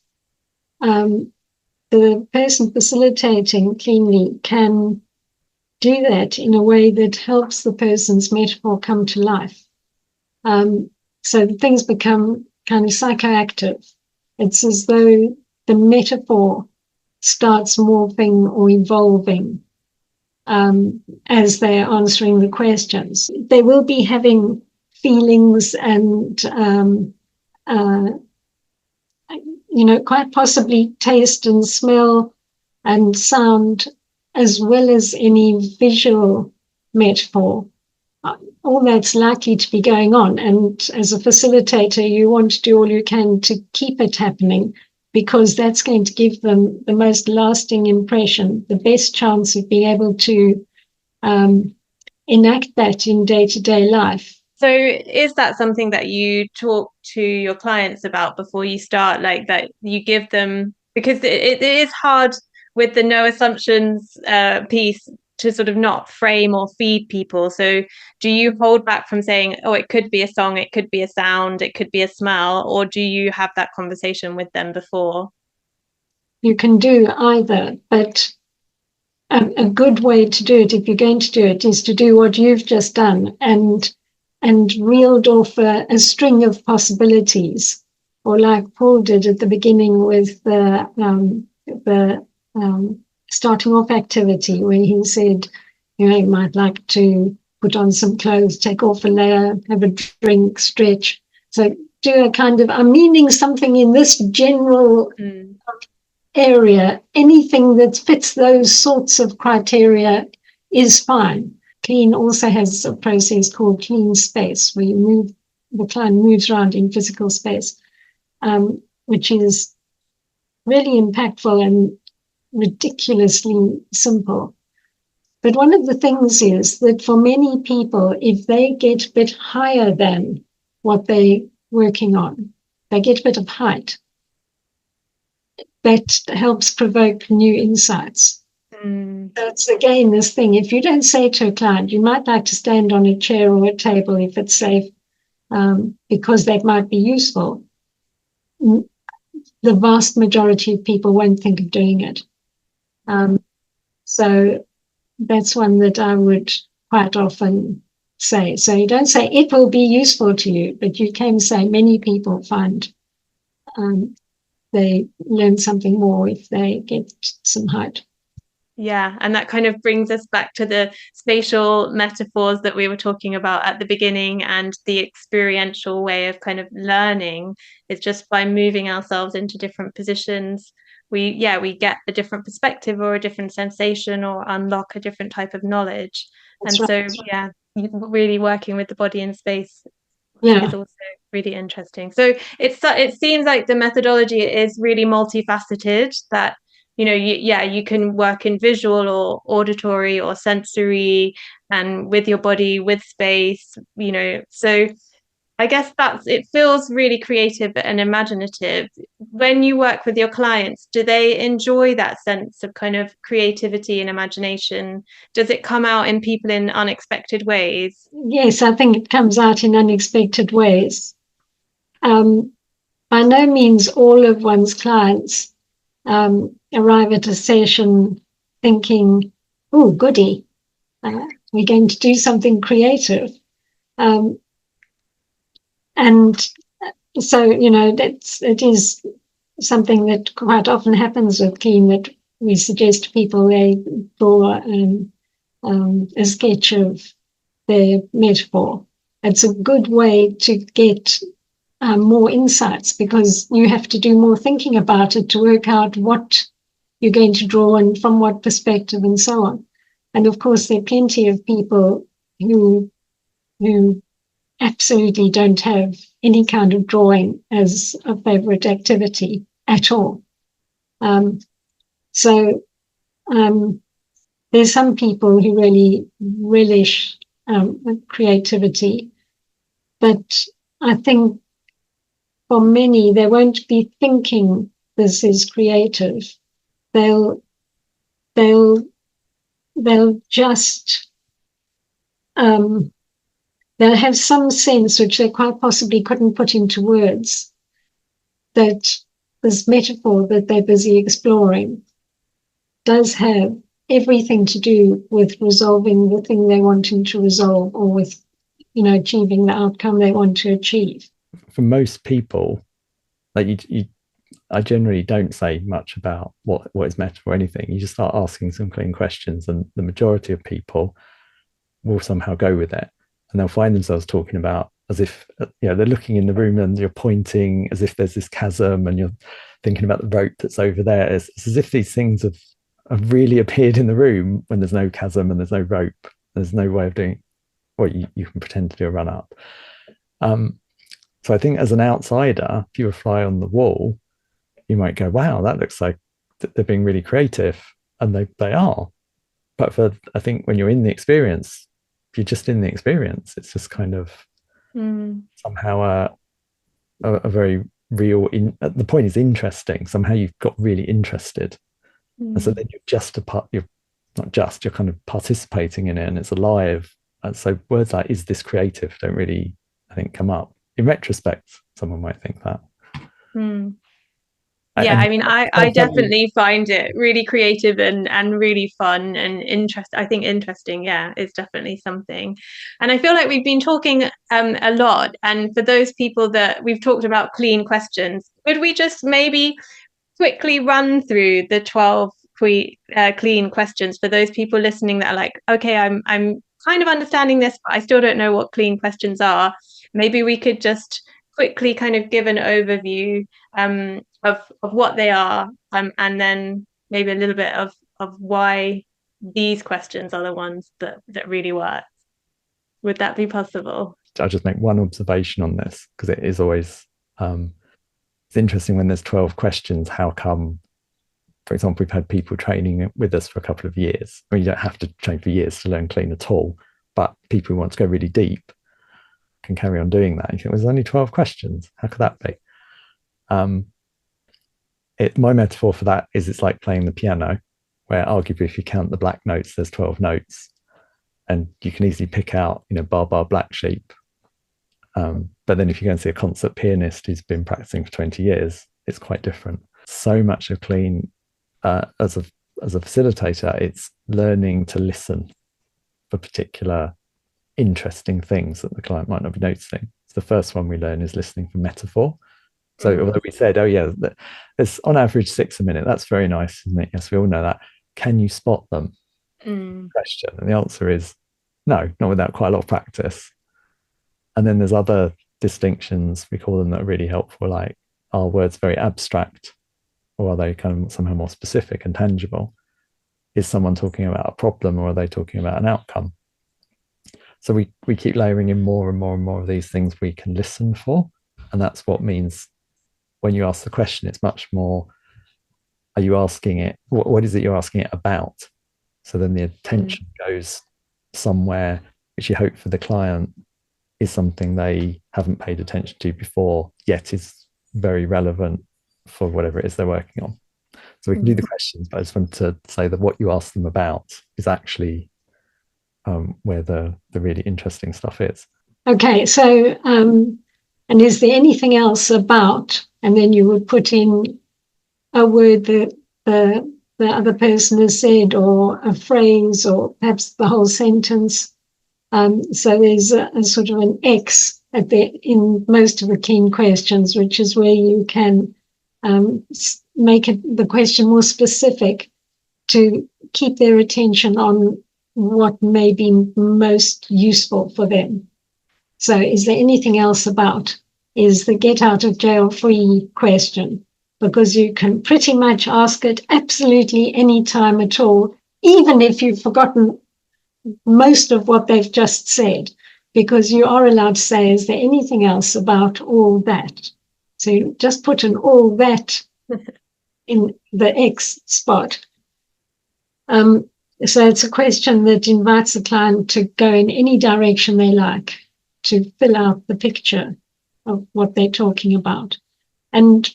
the person facilitating cleanly can do that in a way that helps the person's metaphor come to life. So things become kind of psychoactive. It's as though the metaphor starts morphing or evolving as they're answering the questions. They will be having feelings and, quite possibly taste and smell and sound, as well as any visual metaphor. All that's likely to be going on. And as a facilitator, you want to do all you can to keep it happening, because that's going to give them the most lasting impression, the best chance of being able to enact that in day-to-day life. So is that something that you talk to your clients about before you start, like that you give them, because it is hard with the no assumptions piece to sort of not frame or feed people. So do you hold back from saying, oh, it could be a song, it could be a sound, it could be a smell, or do you have that conversation with them before? You can do either, but a good way to do it, if you're going to do it, is to do what you've just done and reeled off a string of possibilities, or like Paul did at the beginning with the starting off activity, where he said, you might like to put on some clothes, take off a layer, have a drink, stretch. So do a kind of, I'm meaning something in this general area. Anything that fits those sorts of criteria is fine. Clean also has a process called clean space, where the client moves around in physical space, which is really impactful and ridiculously simple. But one of the things is that for many people, if they get a bit higher than what they're working on, they get a bit of height, that helps provoke new insights. That's again this thing. If you don't say to a client, you might like to stand on a chair or a table if it's safe, because that might be useful, the vast majority of people won't think of doing it. So that's one that I would quite often say. So you don't say it will be useful to you, but you can say many people find they learn something more if they get some height. Yeah, and that kind of brings us back to the spatial metaphors that we were talking about at the beginning, and the experiential way of kind of learning is just by moving ourselves into different positions. We get a different perspective or a different sensation or unlock a different type of knowledge. That's And right. so, yeah, really working with the body in space Yeah. is also really interesting. So it seems like the methodology is really multifaceted, that you can work in visual or auditory or sensory, and with your body, with space, so I guess it feels really creative and imaginative. When you work with your clients, do they enjoy that sense of kind of creativity and imagination? Does it come out in people in unexpected ways? Yes, I think it comes out in unexpected ways. By no means all of one's clients arrive at a session thinking, oh, goody, we're going to do something creative. And so, it is something that quite often happens with Clean, that we suggest to people they draw a sketch of their metaphor. It's a good way to get more insights, because you have to do more thinking about it to work out what you're going to draw and from what perspective and so on. And of course, there are plenty of people who absolutely don't have any kind of drawing as a favorite activity at all. So there's some people who really relish creativity, but I think for many, they won't be thinking this is creative. They'll just they'll have some sense, which they quite possibly couldn't put into words, that this metaphor that they're busy exploring does have everything to do with resolving the thing they're wanting to resolve, or with achieving the outcome they want to achieve. For most people, like I generally don't say much about what is metaphor or anything. You just start asking some clean questions, and the majority of people will somehow go with it, and they'll find themselves talking about as if they're looking in the room and you're pointing as if there's this chasm, and you're thinking about the rope that's over there. It's as if these things have really appeared in the room when there's no chasm and there's no rope. There's no way of doing what you can pretend to do a run up. So I think as an outsider, if you were a fly on the wall, you might go, wow, that looks like they're being really creative. And they are. But I think when you're in the experience, if you're just in the experience, it's just kind of somehow a very real, the point is interesting. Somehow you've got really interested. And so then you're kind of participating in it, and it's alive. And so words like, is this creative, don't really, I think, come up. In retrospect, someone might think that. Yeah, I mean, I definitely find it really creative and really fun and interesting. Yeah, is definitely something. And I feel like we've been talking a lot. And for those people that we've talked about clean questions, could we just maybe quickly run through the 12 clean questions for those people listening that are like, okay, I'm kind of understanding this, but I still don't know what clean questions are. Maybe we could just quickly kind of give an overview of what they are, and then maybe a little bit of why these questions are the ones that really work. Would that be possible? I'll just make one observation on this, because it is always it's interesting when there's 12 questions. How come, for example, we've had people training with us for a couple of years. I mean, you don't have to train for years to learn clean at all, but people who want to go really deep can carry on doing that. You think, there's only 12 questions. How could that be? My metaphor for that is it's like playing the piano, where arguably if you count the black notes, there's 12 notes, and you can easily pick out, bar, bar, black sheep. But then if you go and see a concert pianist who's been practicing for 20 years, it's quite different. So much of clean, as a facilitator, it's learning to listen for particular interesting things that the client might not be noticing. So the first one we learn is listening for metaphor. So although we said, oh yeah, there's on average 6 a minute, that's very nice, isn't it? Yes, we all know that. Can you spot them? Question. And the answer is no, not without quite a lot of practice. And then there's other distinctions, we call them, that are really helpful, like, are words very abstract, or are they kind of somehow more specific and tangible? Is someone talking about a problem, or are they talking about an outcome? So we keep layering in more and more and more of these things we can listen for. And that's what means when you ask the question, it's much more, are you asking it, what is it you're asking it about? So then the attention goes somewhere which you hope for the client is something they haven't paid attention to before, yet is very relevant for whatever it is they're working on. So we can do the questions, but I just wanted to say that what you ask them about is actually where the really interesting stuff is. Okay, so and is there anything else about, and then you would put in a word that the other person has said, or a phrase, or perhaps the whole sentence. So there's a sort of an X in most of the keen questions, which is where you can make the question more specific to keep their attention on what may be most useful for them. So is there anything else about, is the get out of jail free question, because you can pretty much ask it absolutely any time at all, even if you've forgotten most of what they've just said, because you are allowed to say, is there anything else about all that? So you just put an all that in the X spot. So it's a question that invites the client to go in any direction they like, to fill out the picture of what they're talking about. And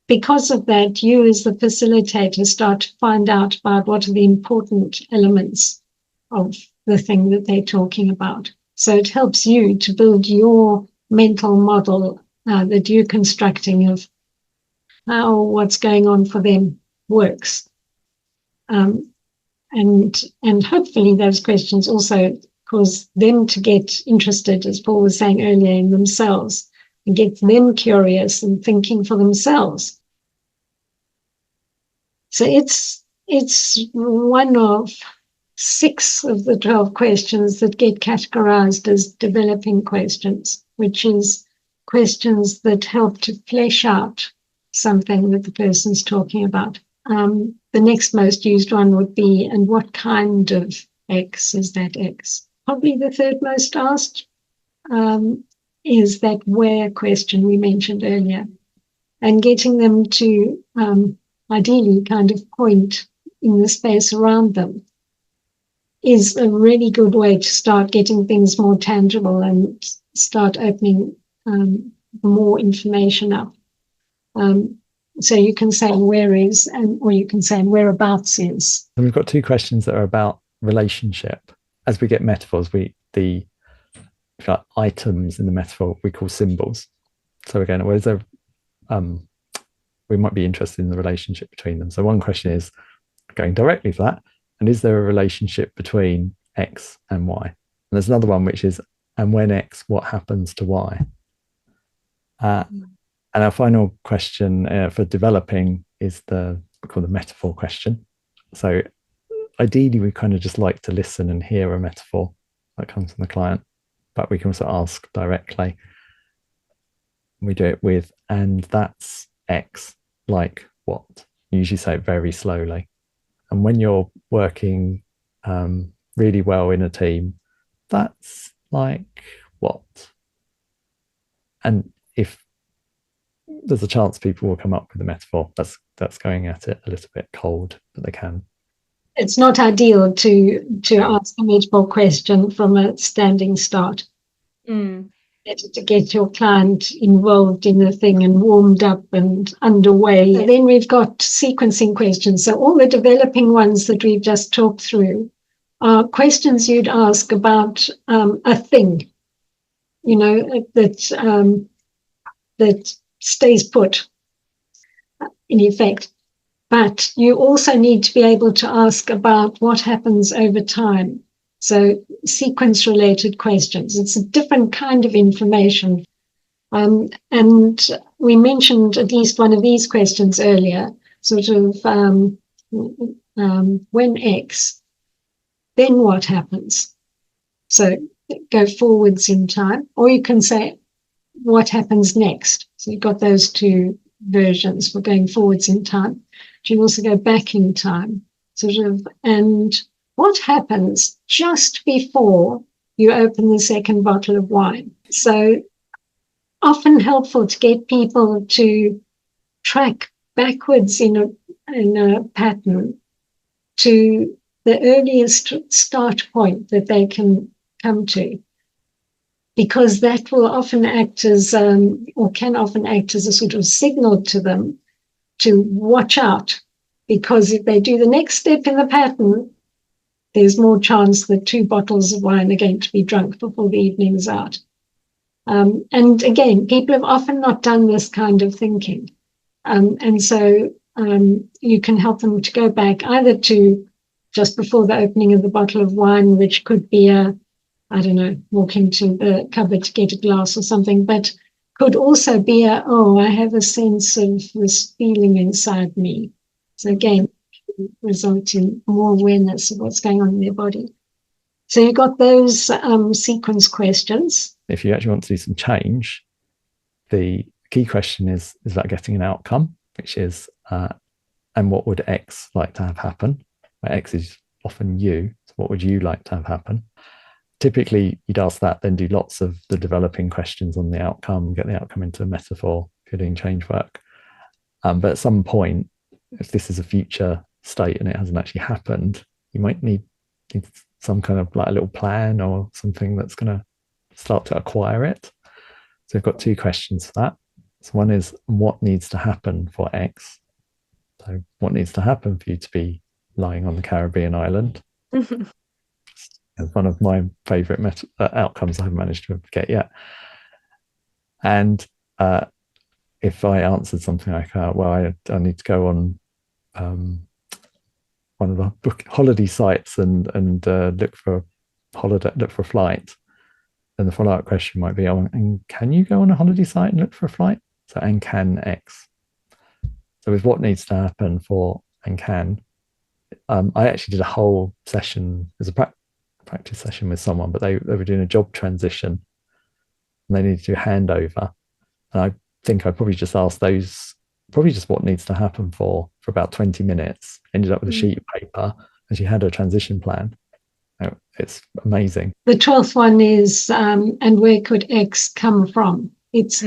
because of that, you as the facilitator start to find out about what are the important elements of the thing that they're talking about. So it helps you to build your mental model that you're constructing of how what's going on for them works. And hopefully those questions also cause them to get interested, as Paul was saying earlier, in themselves, and get them curious and thinking for themselves. So it's one of 6 of the 12 questions that get categorized as developing questions, which is questions that help to flesh out something that the person's talking about. The next most used one would be, and what kind of X is that X? Probably the third most asked is that where question we mentioned earlier, and getting them to ideally kind of point in the space around them is a really good way to start getting things more tangible and start opening more information up. So you can say where is, or you can say whereabouts is. And we've got 2 questions that are about relationship. As we get metaphors, the items in the metaphor we call symbols. So again, where's there, we might be interested in the relationship between them. So one question is going directly for that, and is there a relationship between X and Y? And there's another one which is, and when X, what happens to Y? And our final question for developing is we call the metaphor question. So ideally, we kind of just like to listen and hear a metaphor that comes from the client, but we can also ask directly. We do it with, and that's X, like what? You usually say it very slowly. And when you're working really well in a team, that's like what? And if there's a chance people will come up with a metaphor, that's going at it a little bit cold, but they can. It's not ideal to ask a metaphor question from a standing start. Better to get your client involved in the thing and warmed up and underway. And then we've got sequencing questions. So all the developing ones that we've just talked through are questions you'd ask about a thing, that stays put, in effect. But you also need to be able to ask about what happens over time. So sequence-related questions. It's a different kind of information. And we mentioned at least one of these questions earlier, sort of when X, then what happens? So go forwards in time, or you can say what happens next. So you've got those two versions for going forwards in time. But you also go back in time, sort of, and what happens just before you open the second bottle of wine. So often helpful to get people to track backwards in a pattern to the earliest start point that they can come to, because that will often act as, or can often act as a sort of signal to them to watch out, because if they do the next step in the pattern, there's more chance that 2 bottles of wine are going to be drunk before the evening is out. And again, people have often not done this kind of thinking. And so you can help them to go back either to just before the opening of the bottle of wine, which could be walk into the cupboard to get a glass or something, but could also be I have a sense of this feeling inside me. So again, result in more awareness of what's going on in their body. So you got those sequence questions. If you actually want to do some change, the key question is about getting an outcome, which is, and what would X like to have happen? Where X is often you. So what would you like to have happen? Typically, you'd ask that, then do lots of the developing questions on the outcome, get the outcome into a metaphor if you're doing change work. But at some point, if this is a future state and it hasn't actually happened, you might need some kind of like a little plan or something that's going to start to acquire it. So we've got 2 questions for that. So one is, what needs to happen for X? So what needs to happen for you to be lying on the Caribbean island? It's one of my favorite outcomes I haven't managed to get yet. And if I answered something like, I need to go on one of the holiday sites and look for a flight, then the follow-up question might be, and can you go on a holiday site and look for a flight? So, and can X. So with what needs to happen for and can, I actually did a whole session as a practice session with someone, but they were doing a job transition and they needed to do a handover. And I think I probably just asked just what needs to happen for about 20 minutes, ended up with a sheet of paper, and she had her transition plan. It's amazing. The 12th one is, and where could X come from? It's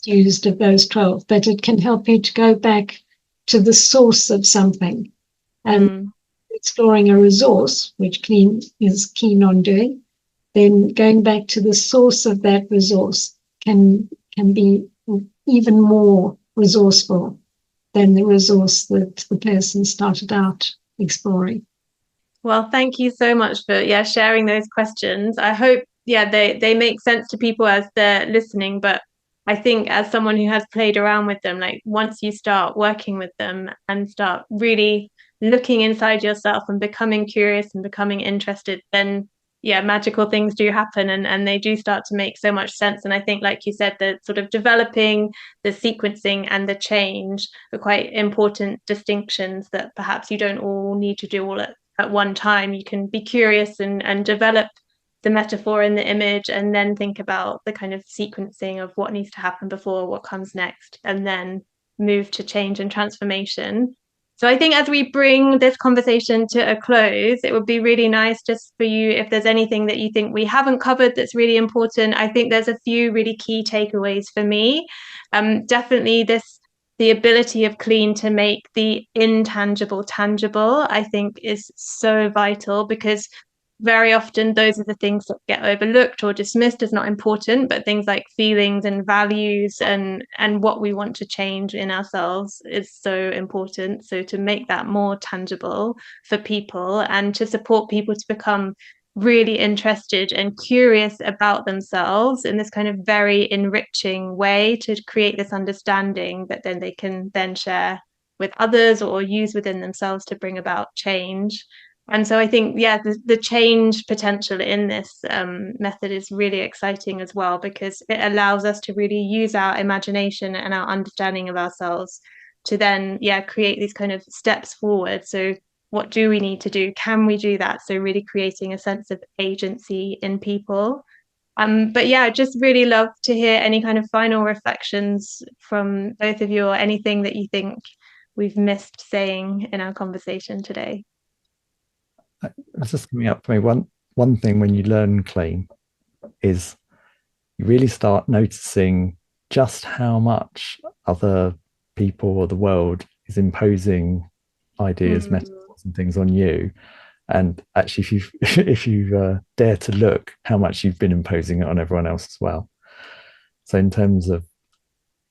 used of those 12, but it can help you to go back to the source of something. And exploring a resource, which Clean is keen on doing, then going back to the source of that resource can be even more resourceful than the resource that the person started out exploring. Well, thank you so much for sharing those questions. I hope they make sense to people as they're listening, but I think as someone who has played around with them, like once you start working with them and start really looking inside yourself and becoming curious and becoming interested, then magical things do happen and they do start to make so much sense. And I think, like you said, the sort of developing, the sequencing and the change are quite important distinctions that perhaps you don't all need to do all at one time. You can be curious and develop the metaphor in the image and then think about the kind of sequencing of what needs to happen before what comes next, and then move to change and transformation. So I think as we bring this conversation to a close, it would be really nice just for you, if there's anything that you think we haven't covered that's really important. I think there's a few really key takeaways for me. Definitely the ability of Clean to make the intangible tangible, I think is so vital, because very often those are the things that get overlooked or dismissed as not important, but things like feelings and values and what we want to change in ourselves is so important. So to make that more tangible for people and to support people to become really interested and curious about themselves in this kind of very enriching way, to create this understanding that then they can then share with others or use within themselves to bring about change. And so I think, the change potential in this method is really exciting as well, because it allows us to really use our imagination and our understanding of ourselves to then, create these kind of steps forward. So what do we need to do? Can we do that? So really creating a sense of agency in people. But I'd just really love to hear any kind of final reflections from both of you, or anything that you think we've missed saying in our conversation today. It's just coming up for me. One thing when you learn clean is you really start noticing just how much other people or the world is imposing ideas, metaphors, and things on you. And actually, if you dare to look, how much you've been imposing it on everyone else as well. So in terms of,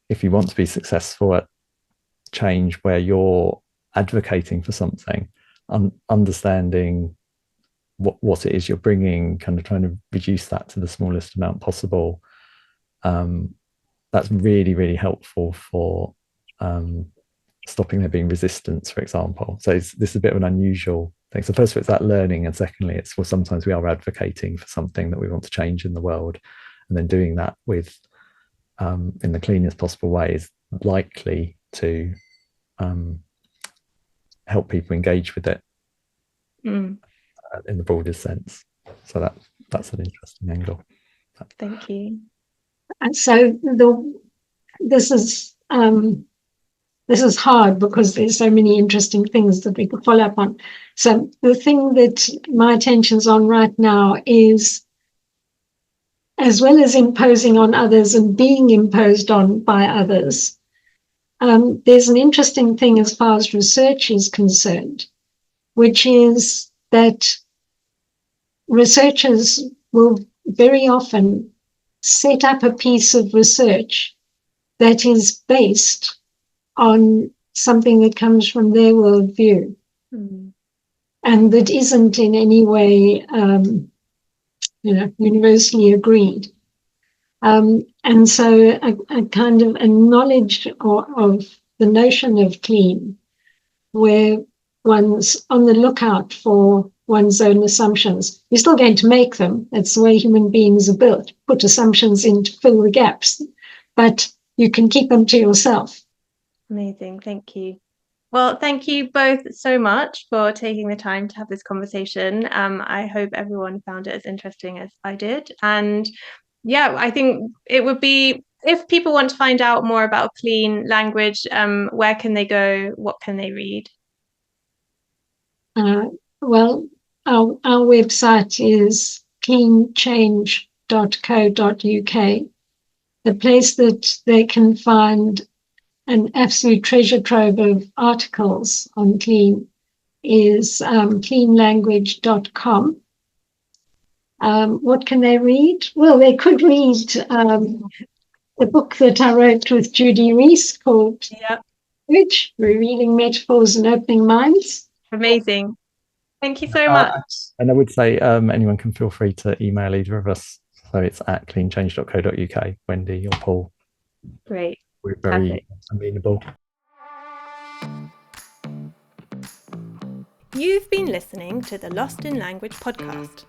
if you want to be successful at change where you're advocating for something, understanding what it is you're bringing, kind of trying to reduce that to the smallest amount possible, that's really, really helpful for stopping there being resistance, for example. So this is a bit of an unusual thing. So first of all, it's that learning, and secondly, it's, well, sometimes we are advocating for something that we want to change in the world, and then doing that with in the cleanest possible way is likely to help people engage with it in the broadest sense. So that's an interesting angle. Thank you. And so this is hard because there's so many interesting things that we could follow up on. So the thing that my attention's on right now is, as well as imposing on others and being imposed on by others, there's an interesting thing as far as research is concerned, which is that researchers will very often set up a piece of research that is based on something that comes from their worldview and that isn't in any way, universally agreed. And so a kind of a knowledge of the notion of clean, where one's on the lookout for one's own assumptions. You're still going to make them. That's the way human beings are built. Put assumptions in to fill the gaps, but you can keep them to yourself. Amazing. Thank you. Well, thank you both so much for taking the time to have this conversation. I hope everyone found it as interesting as I did. And I think it would be, if people want to find out more about clean language, where can they go? What can they read? Well, our website is cleanchange.co.uk. The place that they can find an absolute treasure trove of articles on clean is cleanlanguage.com. What can they read? Well, they could read the book that I wrote with Judy Rees called Revealing Metaphors and Opening Minds. Amazing. Thank you so much. And I would say anyone can feel free to email either of us. So it's at cleanchange.co.uk, Wendy or Paul. Great. We're very amenable. You've been listening to the Lost in Language podcast.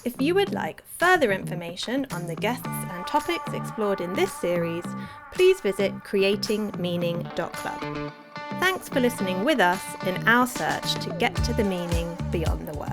If you would like further information on the guests and topics explored in this series, please visit creatingmeaning.club. Thanks for listening with us in our search to get to the meaning beyond the word.